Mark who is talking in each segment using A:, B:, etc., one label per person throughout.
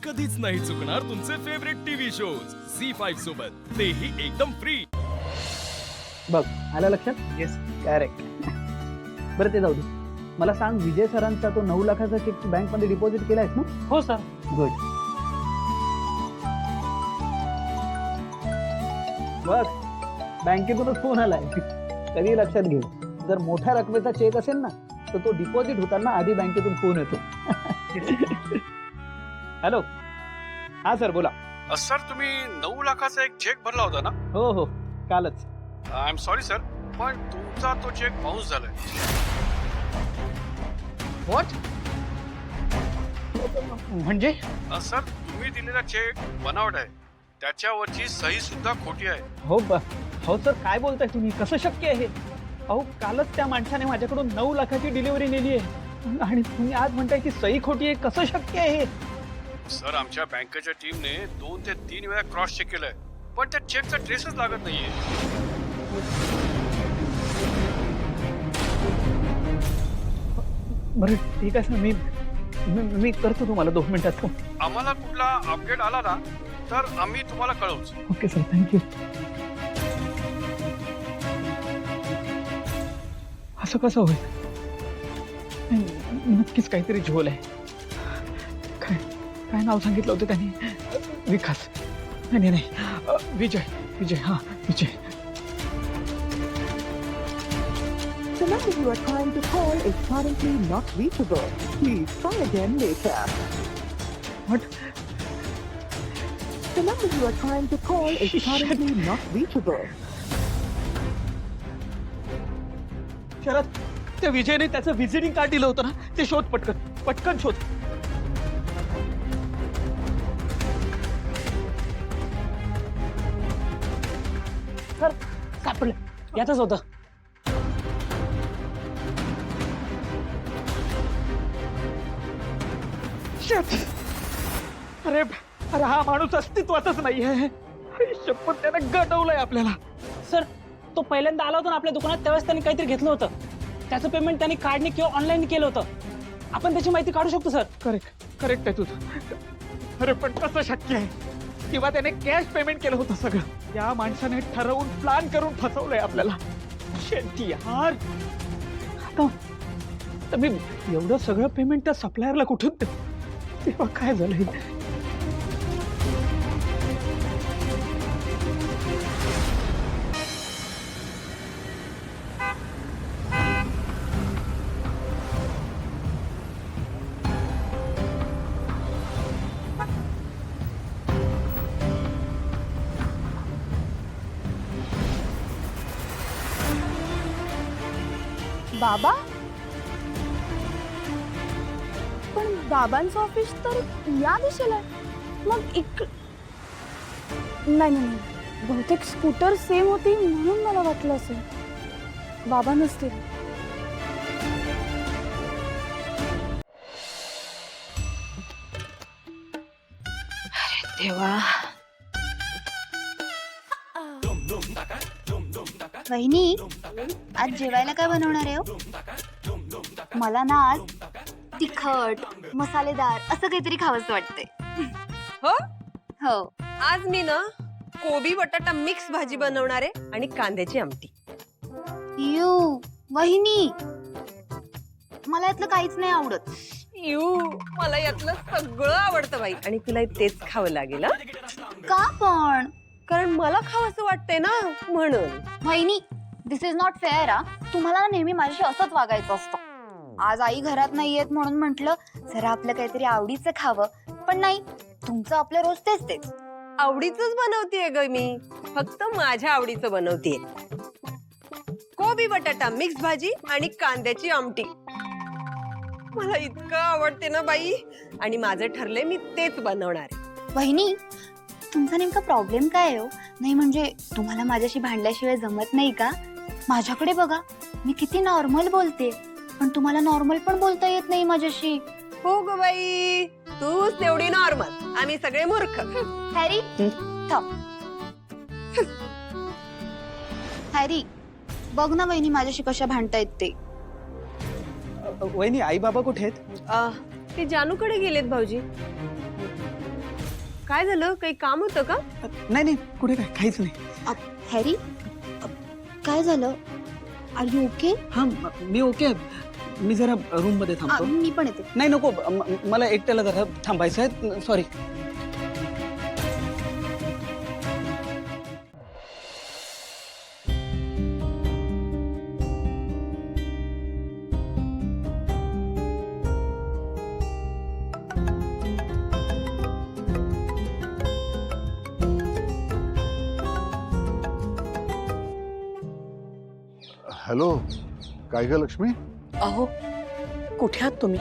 A: कधीच नाही चुकणार तुमचे फेवरेट टीव्ही शोज झी5 सोबत, तेही एकदम फ्री।
B: बघ आलं लक्षात? Yes correct. बरं ते जाऊ दे, मला सांग विजय सरांचा तो 9 लाखाचा चेक बँक मध्ये डिपॉझिट केलायस ना?
C: हो सर।
B: गुड। बघ बँकेतूनच फोन आलाय। कधी लक्षात घे, जर मोठ्या रकमेचा चेक असेल ना तर तो डिपॉझिट होताना आधी बँकेतून फोन येतो। हॅलो, हा सर बोला।
D: सर तुम्ही 9 लाखाचा एक चेक भरला होता ना?
B: हो हो, कालच।
D: आय एम सॉरी सर, पण तुमचा तो चेक बाउन्स झालाय।
B: व्हॉट? म्हणजे
D: सर तुम्ही दिलेला चेक बनावट आहे, त्याच्यावरची सही सुद्धा खोटी आहे।
B: हो सर, काय बोलताय तुम्ही? कसं शक्य आहे? अहो कालच त्या माणसाने माझ्याकडून 9 लाखाची डिलिव्हरी नेली आहे आणि तुम्ही आज म्हणताय की सही खोटी आहे? कसं शक्य आहे?
D: सर आमच्या बँकेच्या टीमने 2 ते 3 वेळा क्रॉस चेक केलंय, पण त्या चेकचा ट्रेसच लागत नाहीये।
B: बरं ठीक आहे सर, मी करतो तुम्हाला 2 मिनिटात फोन।
D: आम्हाला कुठला अपडेट आला ना तर आम्ही तुम्हाला कळवूच।
B: Okay sir, thank you. असं कसं होईल? नक्कीच काहीतरी झोल आहे। काय नाव सांगितलं होतं त्यांनी? विकास? नाही, विजय, हा विजय।
E: The number you are trying to call is currently not reachable. Please try again later.
B: What?
E: The number you are trying to call is currently not reachable.
B: Sharad, त्या विजयने त्याचं व्हिजिटिंग कार्ड दिलं होतं ना, ते शोध पटकन शोध।
C: सर सापडलं, यातच होतं।
B: अरे हा माणूस अस्तित्वातच नाहीये। शपथ, त्याने गडवलंय आपल्याला।
C: सर तो पहिल्यांदा आला होता ना आपल्या दुकानात, त्यावेळेस त्यांनी काहीतरी घेतलं होतं, त्याचं पेमेंट त्यांनी कार्डने किंवा ऑनलाईन केलं होतं। आपण त्याची माहिती काढू शकतो सर।
B: करेक्ट आहे तुझं। अरे पण कसं शक्य आहे? किंवा त्याने कॅश पेमेंट केलं होतं सगळं। या माणसाने ठरवून प्लॅन करून फसवलंय आपल्याला। शेट्टी यार, आता मी एवढं सगळं पेमेंट त्या सप्लायरला कुठून देऊ? तेव्हा काय झालंय?
F: बाबा? पण बाबांचं ऑफिस तर या दिशेला आहे, मग नाही, बहुतेक स्कूटर सेम होती म्हणून मला वाटलं असेल बाबा नसतील।
G: देवा, वहिनी आज जेवायला काय बनवणार आहे हो? मला ना आज तिखट मसालेदार असं काहीतरी खावंसं वाटतंय।
H: हो
G: हो,
H: आज मी ना कोबी बटाटा मिक्स भाजी बनवणार आहे आणि कांद्याची आमटी।
G: यू वहिनी, मला यातलं काहीच नाही आवडत।
H: मला यातलं सगळं आवडतं बाई, आणि तुला तेच खावं लागेल हा?
G: का पण?
H: कारण मला खावंसं वाटतंय ना म्हणून।
G: वहिनी, दिस इज नॉट फेअर। तुम्हाला ना नेहमी माझ्याशी असंच वागायचं असतं। आज आई घरात नाहीयेत म्हणून म्हंटल जरा आपलं काहीतरी आवडीचं खावं, पण नाही, तुमचं आपलं रोज तेच।
H: आवडीचंच बनवतेय ग मी, फक्त माझ्या आवडीचं बनवतेय। कोबी बटाटा मिक्स भाजी आणि कांद्याची आमटी मला इतकं आवडते ना बाई, आणि माझं ठरलंय मी तेच बनवणार आहे।
G: वहिनी, तुमचा नेमका प्रॉब्लेम काय आहे हो? नाही म्हणजे तुम्हाला माझ्याशी भांडल्याशिवाय जमत नाही का? माझ्याकडे बघा, मी किती नॉर्मल बोलते, पण तुम्हाला नॉर्मल पण बोलता येत नाही माझ्याशी।
H: हो ग बाई, तूच तेवढी नॉर्मल, आम्ही सगळे मूर्ख।
G: हॅरी थांब। हॅरी बघ ना वहिनी माझ्याशी कशा भांडतायत ते।
B: वहिनी, आई बाबा कुठे आहेत?
H: ते जानूकडे गेलेत भाऊजी। काय झालं? काही काम होतं का?
B: नाही नाही कुठे काय काहीच नाही.
G: हॅरी काय झालं? Are you okay?
B: हा मी ओके. मी जरा रूम मध्ये थांबतो.
G: मी पण येते.
B: नाही नको मला एकट्याला जरा थांबायचं आहे. सॉरी.
I: हॅलो, काय ग लक्ष्मी?
J: अहो कुठे आहात तुम्ही?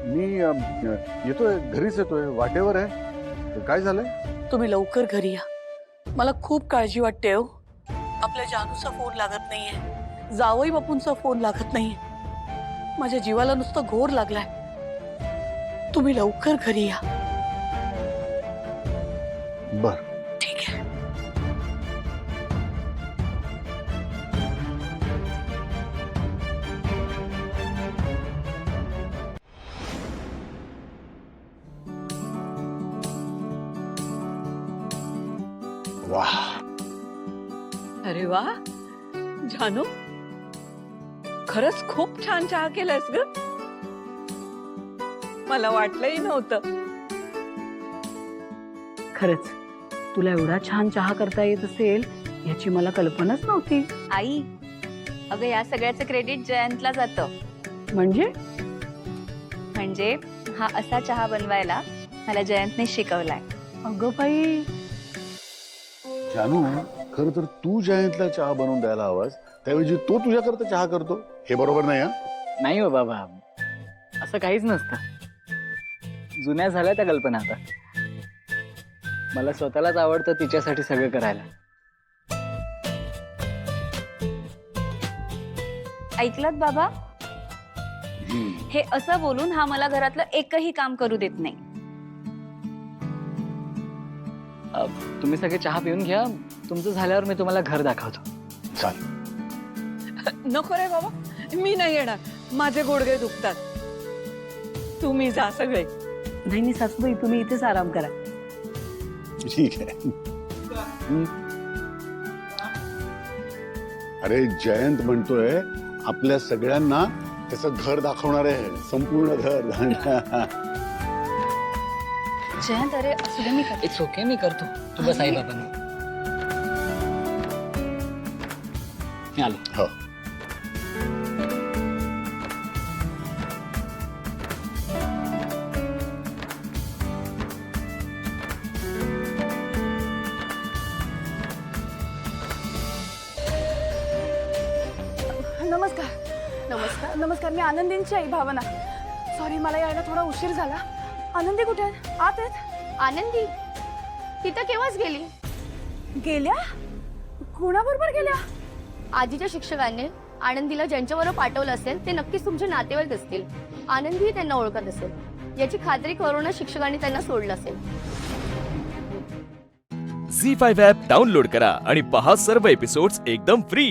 I: मी येतोय, घरीच येतोय, वाटेवर आहे. काय झालंय?
J: तुम्ही लवकर घरी या. मला खूप काळजी वाटते हो. आपल्या जानूचा फोन लागत नाहीये, जावई बापूंचा फोन लागत नाहीये. माझ्या जीवाला नुसतं घोर लागलाय. तुम्ही लवकर घरी या.
I: बर.
J: ठीक आहे.
I: वाह,
J: अरे वा जानू, खरंच खूप छान चहा केलायस ग. मला वाटलंही नव्हतं. खरंच तुला एवढा छान चहा करता येत असेल याची मला कल्पनाच नव्हती.
F: आई, अगं या सगळ्याचं क्रेडिट जयंतला जातं.
J: म्हणजे
F: म्हणजे हा असा चहा बनवायला मला जयंतने शिकवलाय.
J: अगं बाई,
I: जानू, खर तर तू जयंतला चहा बनवून द्यायला हवास, त्याऐवजी तो तुझ्याकरता चहा करतो. हे बरोबर नाही.
B: नाही हो बाबा, असं काहीच नसतं. जुन्या झाल्या त्या कल्पना आता. मला स्वतःलाच आवडतं तिच्यासाठी सगळं करायला.
F: ऐकलत बाबा? हे असं बोलून हा मला घरातलं एकही काम करू देत नाही.
B: तुम्ही सगळे चहा पिऊन घ्या. तुमचं झाल्यावर मी तुम्हाला घर दाखवतो.
I: चालेल.
J: नको रे बाबा, मी नाही येणार. माझे गुडघे दुखतात. तुम्ही जा सगळे. नाही नाही सासूबाई, तुम्ही इथेच आराम करा.
I: ठीक आहे. अरे जयंत म्हणतोय आपल्या सगळ्यांना त्याचं घर दाखवणार आहे, संपूर्ण घर.
F: जयंत, अरे असू दे, मी करते.
B: इट्स ओके, मी करतो. तू बस आई बाबा. मी आलो.
I: हो.
F: नमस्कार. नमस्कार. नमस्कार. मी आनंदींची आई भावना. सॉरी, मला यायला थोडा उशीर झाला. आनंदी कुठे आहेत? आत आहेत. आनंदी तिथं केव्हाच गेली? गेल्या? कोणाबरोबर गेल्या? आजीच्या शिक्षकांनी आनंदीला ज्यांच्याबरोबर पाठवलं असेल ते नक्कीच तुमचे नातेवाईक असतील. आनंदी त्यांना ओळखत असेल याची खात्री करूनच शिक्षकांनी त्यांना सोडलं असेल.
A: झी5 ॲप डाउनलोड करा आणि पहा सर्व एपिसोड्स एकदम फ्री.